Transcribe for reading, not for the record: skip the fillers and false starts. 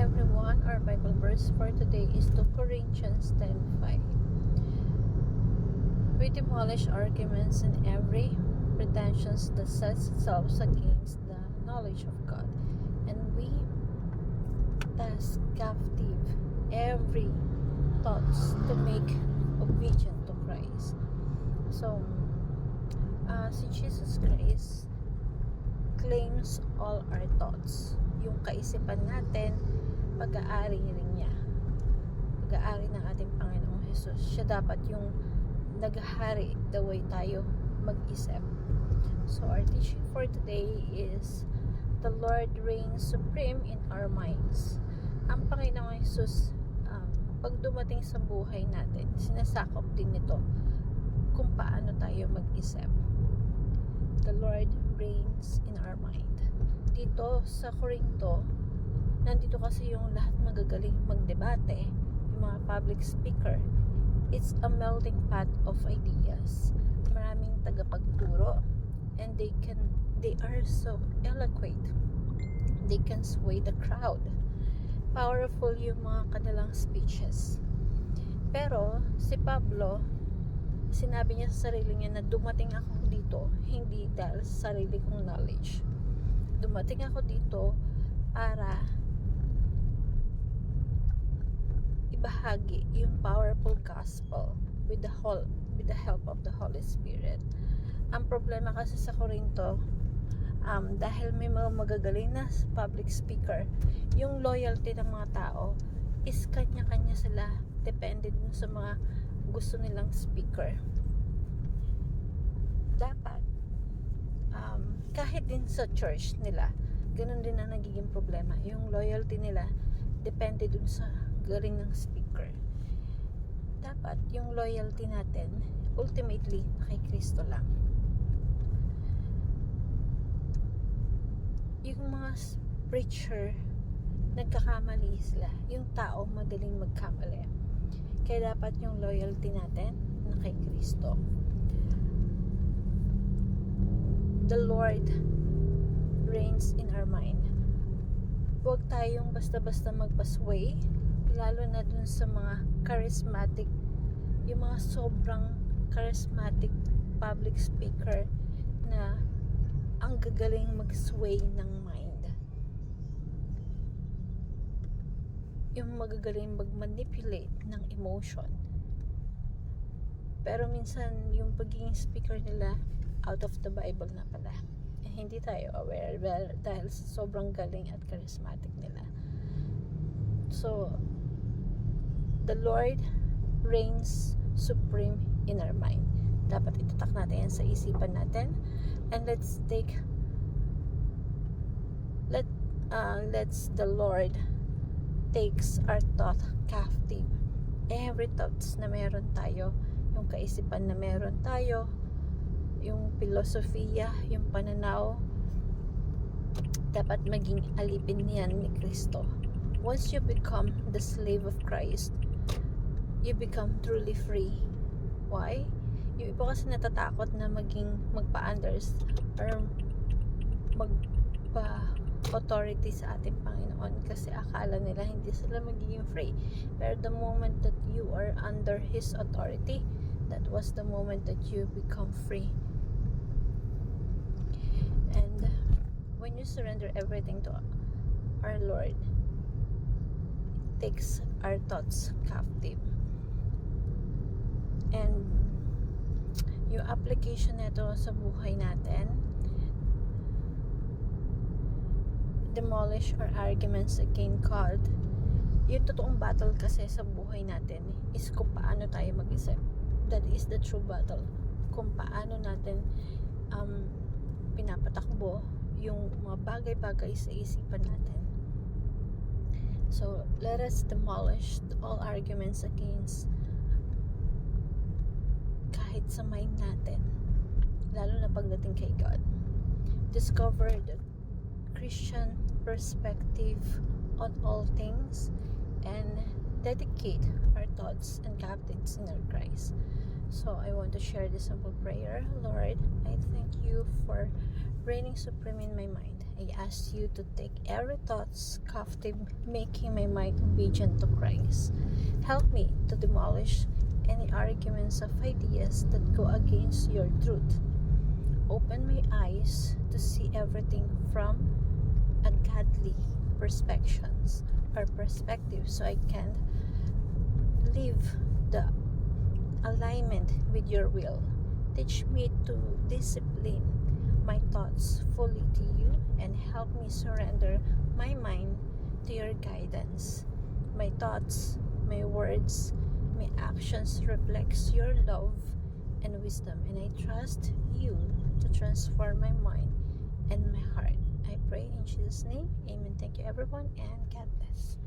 everyone. Our Bible verse for today is 2 Corinthians 10:5. We demolish arguments and every pretensions that sets itself against the knowledge of God, and we task captive every thoughts to make obedient to Christ. So, si Jesus Christ claims all our thoughts. Yung kaisipan natin, pag-aari rin niya. Pag-aari ng ating Panginoong Jesus. Siya dapat yung naghahari the way tayo mag-isip. So our teaching for today is the Lord reigns supreme in our minds. Ang Panginoong Jesus, pag dumating sa buhay natin, sinasakop din nito kung paano tayo mag-isip. The Lord reigns in our mind. Dito sa Corinto, nandito kasi yung lahat magagaling magdebate, yung mga public speaker. It's a melting pot of ideas. Maraming tagapagturo, and they are so eloquent. They can sway the crowd. Powerful yung mga kanilang speeches. Pero si Pablo, sinabi niya sa sarili niya na dumating ako dito hindi dahil sa sarili kong knowledge. Dumating ako dito para ibahagi yung powerful gospel with the help of the Holy Spirit. Ang problema kasi sa Corinto, dahil may mga magagaling na public speaker, yung loyalty ng mga tao is kanya-kanya sila, depende dun sa mga gusto nilang speaker. Dapat kahit din sa church nila, ganun din ang nagiging problema. Yung loyalty nila depende dun sa galing ng speaker. Dapat yung loyalty natin ultimately kay Kristo lang. Yung mga preacher, nagkakamali sila. Yung tao madaling magkamali. Kaya dapat yung loyalty natin na kay Kristo. The Lord reigns in our mind. Huwag tayong basta-basta magpasway, lalo na dun sa mga charismatic, yung mga sobrang charismatic public speaker na ang gagaling mag-sway ng mind. Yung magagaling mag-manipulate ng emotion. Pero minsan yung pagiging speaker nila out of the Bible na pala. Hindi tayo aware dahil sobrang galing at charismatic nila. So, the Lord reigns supreme in our mind. Dapat itatak natin yan sa isipan natin. And let's the Lord takes our thought captive. Every thoughts na meron tayo, yung kaisipan na meron tayo, yung filosofiya, yung pananaw, dapat maging alipin niyan ni Kristo. Once you become the slave of Christ, you become truly free. Why? Yung iba kasi natatakot na magpa-unders or magpa-authority sa ating Panginoon kasi akala nila hindi sila magiging free. Pero the moment that you are under His authority, that was the moment that you become free. And when you surrender everything to our Lord, it takes our thoughts captive. And yung application nito sa buhay natin, demolish our arguments against God. Yung totoong battle kasi sa buhay natin is kung paano tayo mag-isip. That is the true battle. Kung paano natin pinapatakbo yung mga bagay-bagay sa isipan natin. So, let us demolish all arguments against kahit sa mind natin, lalo na pagdating kay God. Discover the Christian perspective on all things and dedicate our thoughts and captives in our Christ. So I want to share this simple prayer. Lord, I thank you for reigning supreme in my mind. I ask you to take every thoughts captive, making my mind obedient to Christ. Help me to demolish any arguments of ideas that go against your truth. Open my eyes to see everything from a godly perspective so I can live the alignment with your will. Teach me to discipline my thoughts fully to you and help me surrender my mind to your guidance. My thoughts, my words, my actions reflects your love and wisdom, and I trust you to transform my mind and my heart. I pray in Jesus' name. Amen. Thank you everyone, and God bless.